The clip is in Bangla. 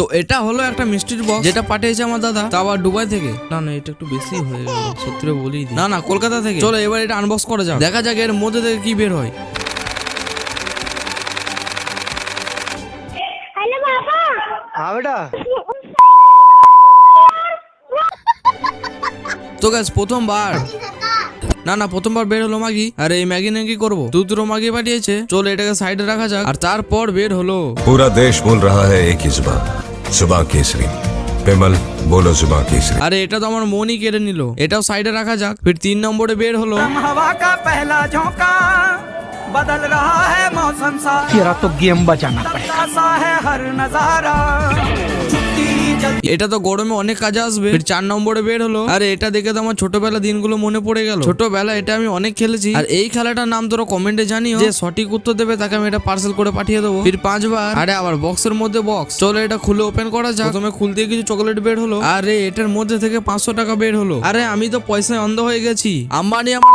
তো এটা হলো একটা মিষ্টির বক্স যেটা পাঠিয়েছে আমার দাদা, তা আবার দুবাই থেকে। না না, এটা একটু বেশি হয়ে গেল, সত্যি বলি। না না, কলকাতা থেকে। চলো এবার এটা আনবক্স করা যাক, দেখা যাক এর মধ্যে থেকে কি বের হয়। हेलो पापा। हाँ बेटा। তো গাইস প্রথমবার না প্রথমবার বের হলো ম্যাগি। আর এই ম্যাগি নিয়ে কি করবো, দুটো ম্যাগি পাঠিয়েছে, চলো এটাকে সাইডে রাখা যাক। আর তারপর বের হলো पूरा देश बोल रहा है एक ही जुबान, जुबान केसरी। पेमल बोलो जुबान केसरी। আরে এটা তো আমার মনই কেড়ে নিল, এটাও সাইডে রাখা যাক। ফির 3 নম্বরে বের হলো हवा का पहला झोंका, बदल रहा है मौसम सा, तेरा तो गेम बजाना पड़ेगा। सा है हर नजारा, छुट्टी जल्दी। এটা তো গরমে অনেক কাজে আসবে। ফির 4 নম্বরে বের হলো, আরে এটা দেখে তো আমার ছোটবেলা দিনগুলো মনে পড়ে গেল। ছোটবেলা এটা আমি অনেক খেলেছি। আর এই খেলাটার নাম তোরা কমেন্টে জানিও, যে সঠিক উত্তর দেবে তাকে আমি এটা পার্সেল করে পাঠিয়ে দেবো। ফির 5 বার, আরে আবার বক্সের মধ্যে বক্স, চলো এটা খুলে ওপেন করা যাক। প্রথমে খুলতে কিছু চকলেট বের হলো, আরে এটার মধ্যে থেকে 500 টাকা বের হলো। আরে আমি তো পয়সায় অন্ধ হয়ে গেছি, আম্বানি আমার